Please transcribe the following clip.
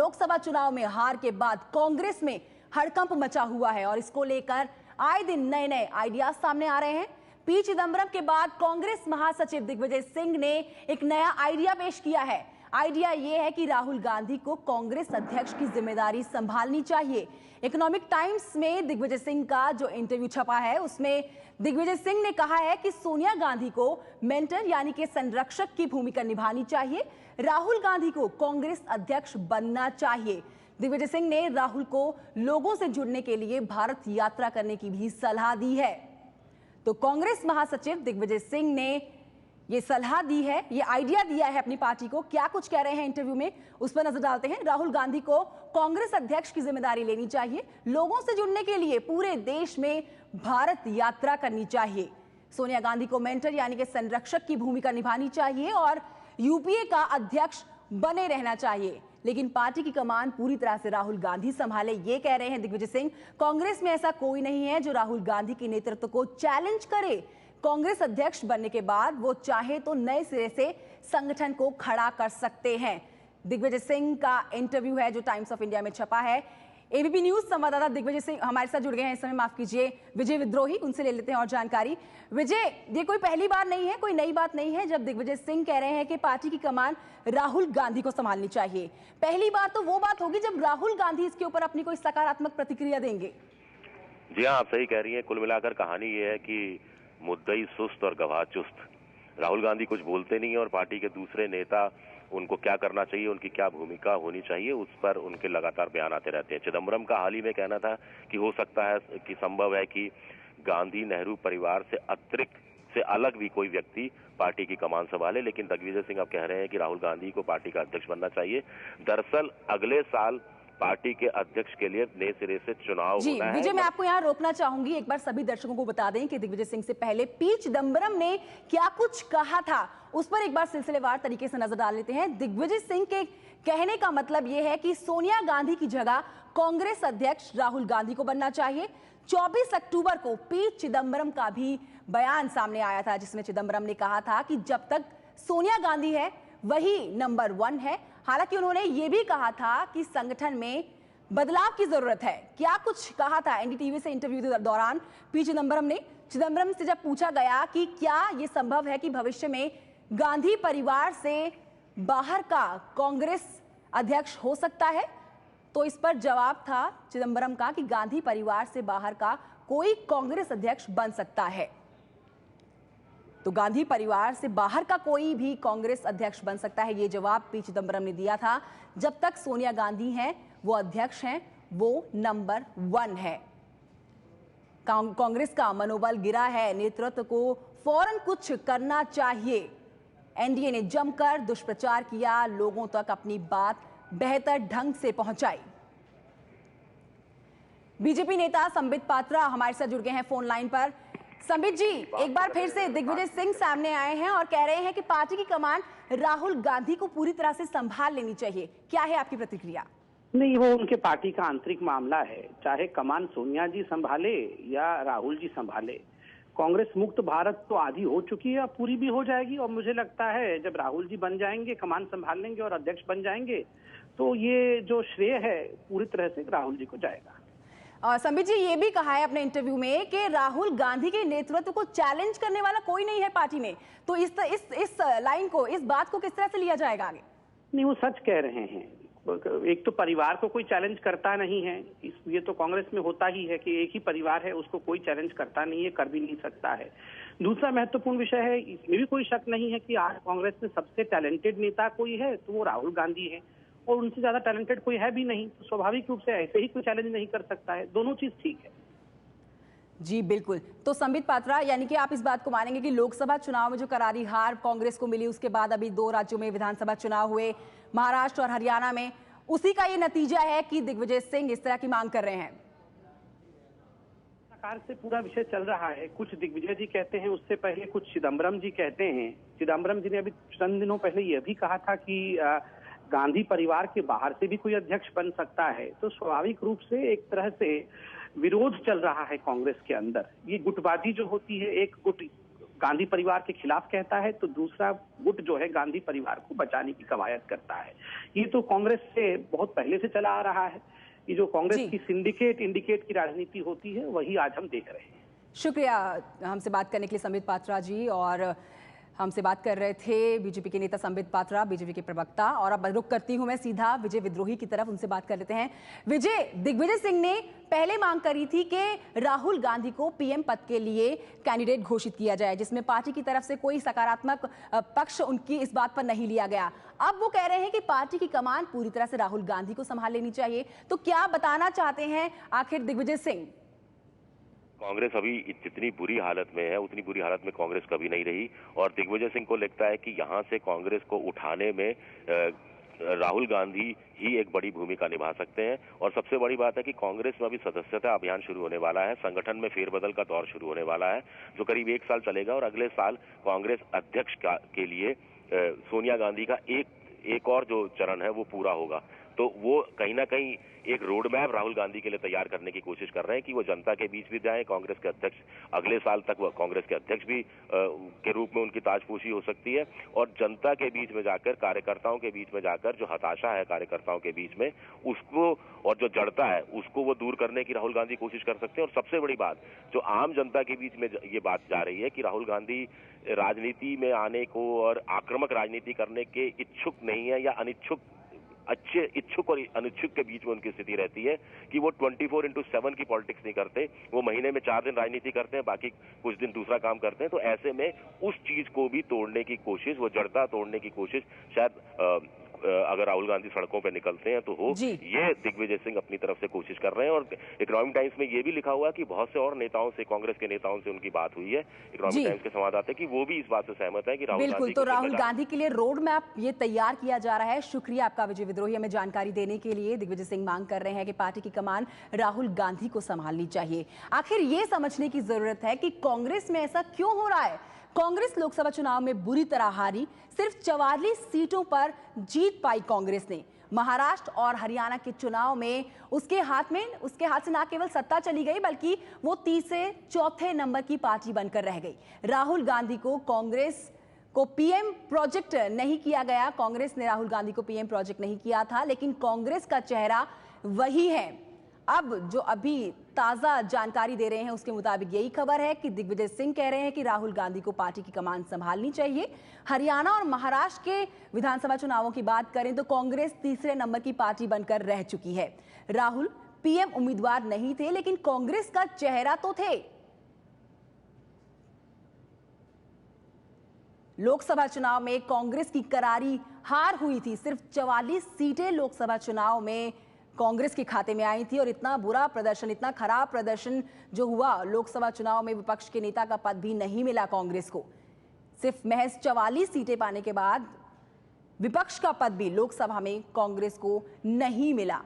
लोकसभा चुनाव में हार के बाद कांग्रेस में हड़कंप मचा हुआ है और इसको लेकर आए दिन नए नए आइडियाज सामने आ रहे हैं। पी चिदंबरम के बाद कांग्रेस महासचिव दिग्विजय सिंह ने एक नया आइडिया पेश किया है। आइडिया यह है कि राहुल गांधी को कांग्रेस अध्यक्ष की जिम्मेदारी संभालनी चाहिए। इकोनॉमिक टाइम्स में दिग्विजय सिंह का जो इंटरव्यू छपा है उसमें दिग्विजय सिंह ने कहा है कि सोनिया गांधी को मेंटर यानी कि संरक्षक की भूमिका निभानी चाहिए। राहुल गांधी को कांग्रेस अध्यक्ष बनना चाहिए। दिग्विजय सिंह ने राहुल को लोगों से जुड़ने के लिए भारत यात्रा करने की भी सलाह दी है। तो कांग्रेस महासचिव दिग्विजय सिंह ने ये सलाह दी है, ये आइडिया दिया है अपनी पार्टी को। क्या कुछ कह रहे हैं इंटरव्यू में, उस पर नजर डालते हैं। राहुल गांधी को कांग्रेस अध्यक्ष की जिम्मेदारी लेनी चाहिए। लोगों से जुड़ने के लिए पूरे देश में भारत यात्रा करनी चाहिए। सोनिया गांधी को मेंटर यानी कि संरक्षक की भूमिका निभानी चाहिए और यूपीए का अध्यक्ष बने रहना चाहिए, लेकिन पार्टी की कमान पूरी तरह से राहुल गांधी संभाले, ये कह रहे हैं दिग्विजय सिंह। कांग्रेस में ऐसा कोई नहीं है जो राहुल गांधी के नेतृत्व को चैलेंज करे। कांग्रेस अध्यक्ष बनने के बाद वो चाहे तो नए सिरे से संगठन को खड़ा कर सकते हैं। दिग्विजय सिंह का इंटरव्यू है जो टाइम्स ऑफ इंडिया में छपा है। एबीपी न्यूज संवाददाता दिग्विजय सिंह हमारे साथ जुड़ गए हैं इस समय, माफ कीजिए विजय विद्रोही, उनसे ले लेते हैं और जानकारी। विजय, ये कोई पहली बार नहीं है, कोई नई बात नहीं है जब दिग्विजय सिंह कह रहे हैं कि पार्टी की कमान राहुल गांधी को संभालनी चाहिए। पहली बार तो वो बात होगी जब राहुल गांधी इसके ऊपर अपनी कोई सकारात्मक प्रतिक्रिया देंगे। जी हाँ, आप सही कह रही हैं। कुल मिलाकर कहानी ये है कि मुद्दई सुस्त और गवाह चुस्त। राहुल गांधी कुछ बोलते नहीं है और पार्टी के दूसरे नेता उनको क्या करना चाहिए, उनकी क्या भूमिका होनी चाहिए, उस पर उनके लगातार बयान आते रहते हैं। चिदंबरम का हाल ही में कहना था कि हो सकता है कि संभव है कि गांधी नेहरू परिवार से अतिरिक्त से अलग भी कोई व्यक्ति पार्टी की कमान संभाले, लेकिन दिग्विजय सिंह अब कह रहे हैं कि राहुल गांधी को पार्टी का अध्यक्ष बनना चाहिए। दरअसल अगले साल पार्टी के अध्यक्ष के लिए नए सिरे से चुनाव होना है। विजय, मैं आपको यहाँ रोकना चाहूंगी। एक बार सभी दर्शकों को बता दें कि दिग्विजय सिंह से पहले पी चिदंबरम ने क्या कुछ कहा था, उस पर एक बार सिलसिलेवार तरीके से नजर डाल लेते हैं। दिग्विजय सिंह के कहने का मतलब यह है कि सोनिया गांधी की जगह कांग्रेस अध्यक्ष राहुल गांधी को बनना चाहिए। 24 अक्टूबर को पी चिदंबरम का भी बयान सामने आया था जिसमें चिदंबरम ने कहा था कि जब तक सोनिया गांधी है वही नंबर 1 है। हालांकि उन्होंने ये भी कहा था कि संगठन में बदलाव की जरूरत है। क्या कुछ कहा था एनडीटीवी से इंटरव्यू के दौरान पी चिदंबरम ने? चिदंबरम से जब पूछा गया कि क्या यह संभव है कि भविष्य में गांधी परिवार से बाहर का कांग्रेस अध्यक्ष हो सकता है, तो इस पर जवाब था चिदंबरम का कि गांधी परिवार से बाहर का कोई कांग्रेस अध्यक्ष बन सकता है। तो गांधी परिवार से बाहर का कोई भी कांग्रेस अध्यक्ष बन सकता है, ये जवाब पी चिदंबरम ने दिया था। जब तक सोनिया गांधी हैं, वो अध्यक्ष हैं, वो नंबर 1 है। कांग्रेस का मनोबल गिरा है, नेतृत्व को फौरन कुछ करना चाहिए। एनडीए ने जमकर दुष्प्रचार किया, लोगों तक अपनी बात बेहतर ढंग से पहुंचाई। बीजेपी नेता संबित पात्रा हमारे साथ जुड़ गए हैं फोन लाइन पर। संबित जी, एक बार फिर से दिग्विजय सिंह सामने आए हैं और कह रहे हैं कि पार्टी की कमान राहुल गांधी को पूरी तरह से संभाल लेनी चाहिए। क्या है आपकी प्रतिक्रिया? नहीं, वो उनके पार्टी का आंतरिक मामला है। चाहे कमान सोनिया जी संभाले या राहुल जी संभाले, कांग्रेस मुक्त भारत तो आधी हो चुकी है, पूरी भी हो जाएगी। और मुझे लगता है जब राहुल जी बन जाएंगे, कमान संभाल लेंगे और अध्यक्ष बन जाएंगे, तो ये जो श्रेय है पूरी तरह से राहुल जी को जाएगा। संबित जी, ये भी कहा है अपने इंटरव्यू में कि राहुल गांधी के नेतृत्व को चैलेंज करने वाला कोई नहीं है पार्टी में। तो इस लाइन को, इस बात को किस तरह से लिया जाएगा आगे? नहीं, वो सच कह रहे हैं। एक तो परिवार को कोई चैलेंज करता नहीं है, ये तो कांग्रेस में होता ही है कि एक ही परिवार है, उसको कोई चैलेंज करता नहीं है, कर भी नहीं सकता है। दूसरा महत्वपूर्ण विषय है, इसमें भी कोई शक नहीं है कि आज कांग्रेस में सबसे टैलेंटेड नेता कोई है तो वो राहुल गांधी है, और उनसे ज्यादा टैलेंटेड कोई है भी नहीं। तो स्वाभाविक रूप से ऐसे ही कोई चैलेंज नहीं कर सकता है। दोनों चीज ठीक है। जी बिल्कुल। तो संबित पात्रा, यानी कि आप इस बात को मानेंगे कि लोकसभा चुनाव में जो करारी हार कांग्रेस को मिली, उसके बाद अभी 2 राज्यों में विधानसभा चुनाव हुए, महाराष्ट्र और हरियाणा में, उसी का ये नतीजा है कि दिग्विजय सिंह इस तरह की मांग कर रहे हैं? प्रकार से पूरा विषय चल रहा है। कुछ दिग्विजय जी कहते हैं, उससे पहले कुछ चिदंबरम जी कहते हैं। चिदंबरम जी ने अभी चंद दिनों पहले यह भी कहा था कि गांधी परिवार के बाहर से भी कोई अध्यक्ष बन सकता है। तो स्वाभाविक रूप से एक तरह से विरोध चल रहा है कांग्रेस के अंदर। ये गुटबाजी जो होती है, एक गुट गांधी परिवार के खिलाफ कहता है, तो दूसरा गुट जो है गांधी परिवार को बचाने की कवायद करता है। ये तो कांग्रेस से बहुत पहले से चला आ रहा है। ये जो कांग्रेस की सिंडिकेट इंडिकेट की राजनीति होती है, वही आज हम देख रहे हैं। शुक्रिया हमसे बात करने के लिए संबित पात्रा जी। और हमसे बात कर रहे थे बीजेपी के नेता संबित पात्रा, बीजेपी के प्रवक्ता। और अब रुख करती हूं मैं सीधा विजय विद्रोही की तरफ, उनसे बात कर लेते हैं। विजय, दिग्विजय सिंह ने पहले मांग करी थी कि राहुल गांधी को पीएम पद के लिए कैंडिडेट घोषित किया जाए, जिसमें पार्टी की तरफ से कोई सकारात्मक पक्ष उनकी इस बात पर नहीं लिया गया। अब वो कह रहे हैं कि पार्टी की कमान पूरी तरह से राहुल गांधी को संभाल लेनी चाहिए। तो क्या बताना चाहते हैं आखिर दिग्विजय सिंह? कांग्रेस अभी जितनी बुरी हालत में है उतनी बुरी हालत में कांग्रेस कभी नहीं रही, और दिग्विजय सिंह को लगता है कि यहां से कांग्रेस को उठाने में राहुल गांधी ही एक बड़ी भूमिका निभा सकते हैं। और सबसे बड़ी बात है कि कांग्रेस में अभी सदस्यता अभियान शुरू होने वाला है, संगठन में फेरबदल का दौर शुरू होने वाला है, जो करीब 1 साल चलेगा। और अगले साल कांग्रेस अध्यक्ष के लिए सोनिया गांधी का एक और जो चरण है वो पूरा होगा। तो वो कहीं ना कहीं एक रोड मैप राहुल गांधी के लिए तैयार करने की कोशिश कर रहे हैं कि वो जनता के बीच भी जाएं, कांग्रेस के अध्यक्ष अगले साल तक वो कांग्रेस के अध्यक्ष भी के रूप में उनकी ताजपोशी हो सकती है, और जनता के बीच में जाकर, कार्यकर्ताओं के बीच में जाकर जो हताशा है कार्यकर्ताओं के बीच में उसको, और जो जड़ता है उसको वो दूर करने की राहुल गांधी कोशिश कर सकते हैं। और सबसे बड़ी बात जो आम जनता के बीच में ये बात जा रही है कि राहुल गांधी राजनीति में आने को और आक्रामक राजनीति करने के इच्छुक नहीं है, या अनिच्छुक, अच्छे इच्छुक और अनिच्छुक के बीच में उनकी स्थिति रहती है कि वो 24/7 की पॉलिटिक्स नहीं करते। वो महीने में 4 दिन राजनीति करते हैं, बाकी कुछ दिन दूसरा काम करते हैं। तो ऐसे में उस चीज को भी तोड़ने की कोशिश, वो जड़ता तोड़ने की कोशिश शायद अगर राहुल गांधी सड़कों पर निकलते हैं तो हो, ये दिग्विजय सिंह अपनी तरफ से कोशिश कर रहे हैं। और इकोनॉमिक टाइम्स में ये भी लिखा हुआ कि बहुत से और नेताओं से, कांग्रेस के नेताओं से उनकी बात हुई है। इकोनॉमिक टाइम्स के संवाददाता कि वो भी इस बात से सहमत है कि राहुल बिल्कुल, तो राहुल गांधी के लिए रोड मैप ये तैयार किया जा रहा है। शुक्रिया आपका विजय विद्रोही, हमें जानकारी देने के लिए। दिग्विजय सिंह मांग कर रहे हैं कि पार्टी की कमान राहुल गांधी को संभालनी चाहिए। आखिर ये समझने की जरूरत है कि कांग्रेस में ऐसा क्यों हो रहा है। कांग्रेस लोकसभा चुनाव में बुरी तरह हारी, सिर्फ 44 सीटों पर जीत पाई कांग्रेस ने। महाराष्ट्र और हरियाणा के चुनाव में उसके हाथ से न केवल सत्ता चली गई, बल्कि वो तीसरे चौथे नंबर की पार्टी बनकर रह गई। राहुल गांधी को कांग्रेस को पीएम प्रोजेक्ट नहीं किया गया, कांग्रेस ने राहुल गांधी को पीएम प्रोजेक्ट नहीं किया था, लेकिन कांग्रेस का चेहरा वही है। अब जो अभी ताजा जानकारी दे रहे हैं उसके मुताबिक यही खबर है कि दिग्विजय सिंह कह रहे हैं कि राहुल गांधी को पार्टी की कमान संभालनी चाहिए। हरियाणा और महाराष्ट्र के विधानसभा चुनावों की बात करें तो कांग्रेस तीसरे नंबर की पार्टी बनकर रह चुकी है। राहुल पीएम उम्मीदवार नहीं थे, लेकिन कांग्रेस का चेहरा तो थे। लोकसभा चुनाव में कांग्रेस की करारी हार हुई थी। सिर्फ 44 सीटें लोकसभा चुनाव में कांग्रेस के खाते में आई थी, और इतना बुरा प्रदर्शन, इतना खराब प्रदर्शन जो हुआ लोकसभा चुनाव में, विपक्ष के नेता का पद भी नहीं मिला कांग्रेस को। सिर्फ महज 44 सीटें पाने के बाद विपक्ष का पद भी लोकसभा में कांग्रेस को नहीं मिला।